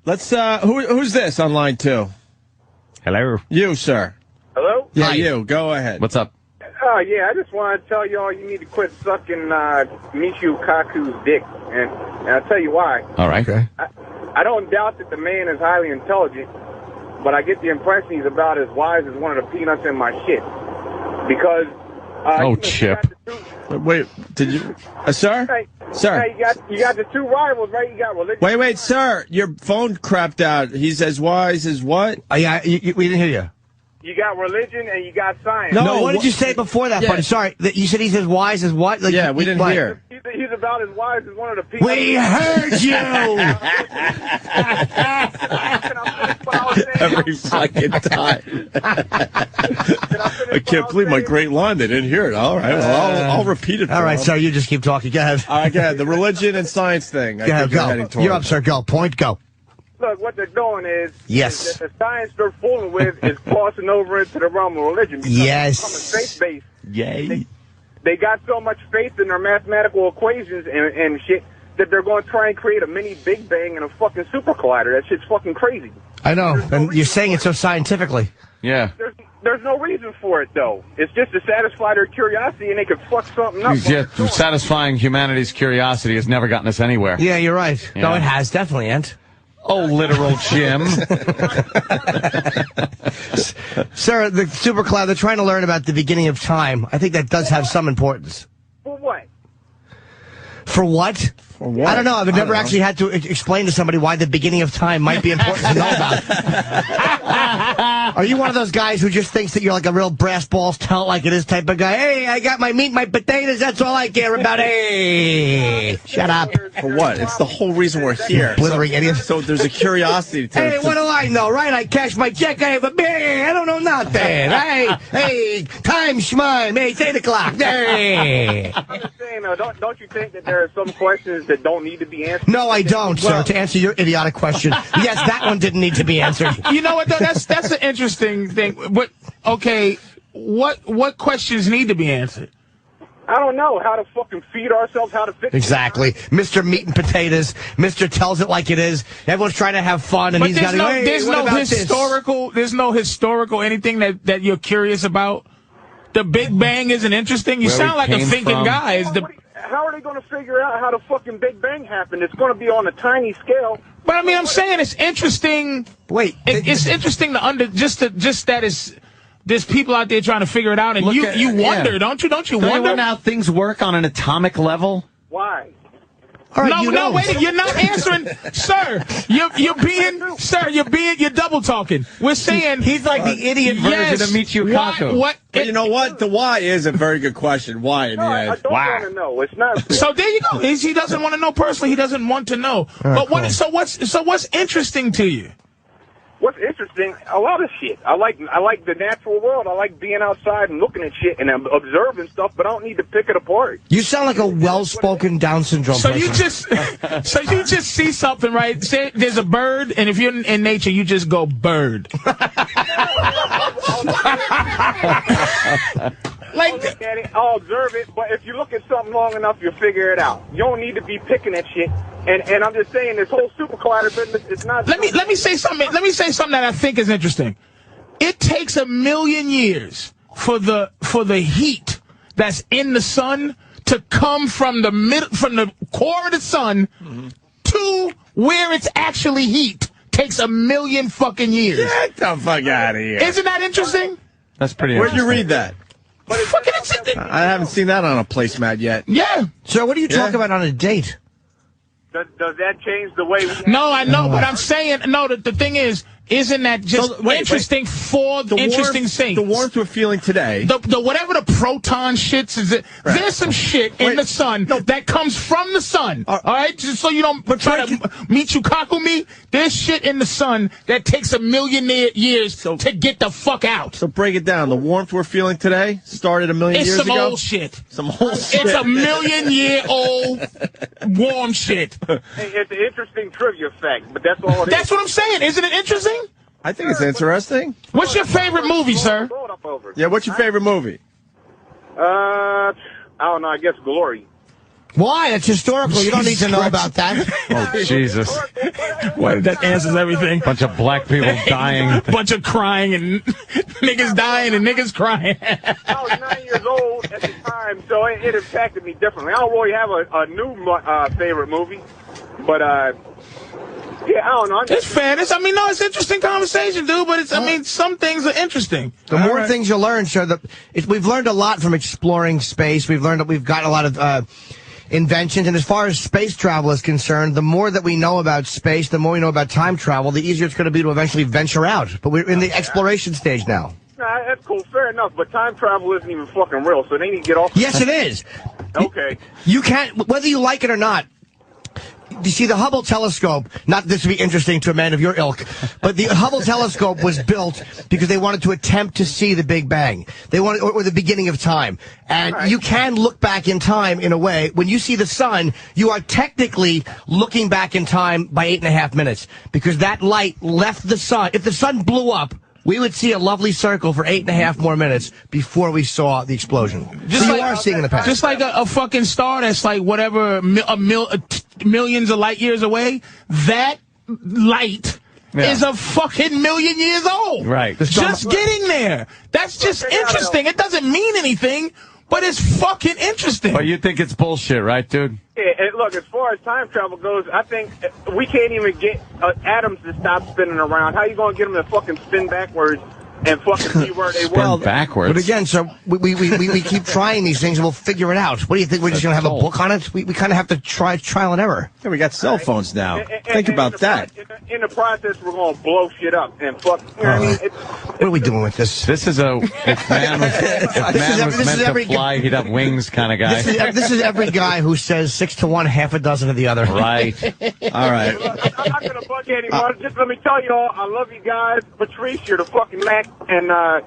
Let's, who's this on line 2? Hello. You, sir. Hello? Yeah, Hi. you. Go ahead. What's up? Yeah, I just want to tell y'all you need to quit sucking Michio Kaku's dick. And I'll tell you why. All right. Okay. I don't doubt that the man is highly intelligent, but I get the impression he's about as wise as one of the peanuts in my shit. Because... Chip. Wait, did you... sir? Hey, Sir. Hey, you got the two rivals, right? You got religion... Wait, sir. Your phone crapped out. He's as wise as what? Yeah, we didn't hear you. You got religion and you got science. No, what did you say before that part? Sorry, you said he's as wise as what? Like, yeah, we didn't hear. He's about as wise as one of the people. We heard you! Every fucking time. I can't believe my great line. They didn't hear it. All right, well, I'll repeat it. All right, sir, you just keep talking. Go ahead. All right, go ahead. The religion and science thing. Go ahead, go. You're up, sir. Go. Point, go. Look, what they're doing is Yes. that the science they're fooling with is crossing over into the realm of religion. Because Yes. it's faith-based. Yay. They got so much faith in their mathematical equations and shit that they're going to try and create a mini Big Bang and a fucking super collider. That shit's fucking crazy. I know, and you're saying it so scientifically. Yeah. There's no reason for it, though. It's just to satisfy their curiosity, and they could fuck something up. Satisfying humanity's curiosity has never gotten us anywhere. Yeah, you're right. Yeah. No, it has, definitely, Ant. Oh, literal Jim. Sir, the super cloud, they're trying to learn about the beginning of time. I think that does have some importance. For what? For what? For what? I don't know. I've never actually had to explain to somebody why the beginning of time might be important to know about. Are you one of those guys who just thinks that you're like a real brass balls, tell it like it is type of guy? Hey, I got my meat, my potatoes, that's all I care about. Hey, shut up. For what? It's the whole reason we're here. Blithering idiot. So there's a curiosity to Hey, what do I know, right? I cash my check, I have a beer, I don't know nothing. Hey, time schmime, hey, it's 8 o'clock. Hey. I'm just saying, don't you think that there are some questions that don't need to be answered? No, I don't, sir. To answer your idiotic question, yes, that one didn't need to be answered. You know what, though? That's an interesting thing. But, okay, what questions need to be answered? I don't know how to fucking feed ourselves, how to fix Exactly. Mr. Meat and Potatoes. Mr. Tells it like it is. Everyone's trying to have fun, and But he's got to go, hey, there's what no about historical, there's no historical anything that you're curious about? The Big Bang isn't interesting? You Where sound we like a came thinking from. guy. How are they going to figure out how the fucking Big Bang happened? It's going to be on a tiny scale. But I mean, I'm saying it's interesting. Wait. It's interesting to just that is there's people out there trying to figure it out, and you wonder, don't you? Don't you Don't you wonder wonder how things work on an atomic level? Why? All right, No, wait, you're not answering, sir. You're double talking. We're saying He's like the idiot version of Michio Kaku. What? But you know what? The why is a very good question. Why in the I end? don't want to know. It's not. So there you go. He doesn't want to know personally. He doesn't want to know. But cool. what's interesting to you? What's interesting? A lot of shit. I like the natural world. I like being outside and looking at shit and observing stuff, but I don't need to pick it apart. You sound like a well-spoken Down syndrome So person. you just see something, right? Say there's a bird, and if you're in nature, you just go bird. I'll look at it, I'll observe it, but if you look at something long enough, you'll figure it out. You don't need to be picking at shit. And I'm just saying, this whole super collider business, it's not... Let me say something. Let me say something that I think is interesting. It takes 1 million years for the heat that's in the sun to come from the core of the sun to where it's actually heat. Takes 1 million fucking years. Get the fuck out of here. Isn't that interesting? That's pretty Where'd interesting. you read that? I haven't seen that on a placemat yet. Yeah. Sir, what do you talk about on a date? Does that change the way we... No, I know, but I'm saying, no, the thing is, isn't that just interesting for the interesting things? The warmth we're feeling today. The whatever the proton shits is, there's some shit in the sun that comes from the sun. All right, just so you don't try to Michio me. There's shit in the sun that takes 1 million years to get the fuck out. So break it down. The warmth we're feeling today started 1 million years ago. It's some old shit. Some old shit. It's 1 million year old warm shit. Hey, it's an interesting trivia fact, but that's all it is. That's what I'm saying. Isn't it interesting? I think it's interesting. What's your favorite movie, sir? Yeah, what's your favorite movie? I don't know. I guess Glory. Why? It's historical. You don't need to know about that. Oh, Jesus. Well, that answers everything. Bunch of black people dying. Bunch of crying and niggas dying and niggas crying. I was 9 years old at the time, so it impacted me differently. I don't really have a new favorite movie, but yeah, I don't know. It's fair. It's interesting conversation, dude. But some things are interesting. The more things you learn, sure. We've learned a lot from exploring space. We've learned that we've got a lot of inventions. And as far as space travel is concerned, the more that we know about space, the more we know about time travel, the easier it's going to be to eventually venture out. But we're in the exploration stage now. Nah, that's cool. Fair enough. But time travel isn't even fucking real, so they need to get off. Yes, it is. Okay. You can't, whether you like it or not. You see, the Hubble telescope, not this would be interesting to a man of your ilk, but the Hubble telescope was built because they wanted to attempt to see the Big Bang. They wanted, or the beginning of time. And you can look back in time in a way. When you see the sun, you are technically looking back in time by 8.5 minutes because that light left the sun. If the sun blew up, we would see a lovely circle for 8.5 more minutes before we saw the explosion. Just so like, you are seeing the past. Just like a fucking star that's like whatever, millions of light years away, that light is a fucking million years old. Right. Just getting there. That's just interesting. It doesn't mean anything, but it's fucking interesting. But you think it's bullshit, right, dude? Yeah, and look, as far as time travel goes, I think we can't even get atoms to stop spinning around. How you going to get them to fucking spin backwards and fucking see where they were? Backwards. But again, so we keep trying these things and we'll figure it out. What do you think? We're just going to have a book on it? We kind of have to try trial and error. Yeah, we got cell phones now. Think about that. In the process, we're going to blow shit up and fuck. You know what I mean? What are we doing with this? This is if man was meant to fly, he'd have wings kind of guy. This is every guy who says 6 to 1, half a dozen of the other. Right. All right. I'm not going to bug you anymore. Just let me tell you all, I love you guys. Patrice, you're the fucking Mac, and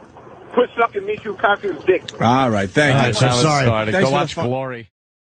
quit sucking Michu Kaku's dick. All right. Thank you. So sorry. Go watch Glory.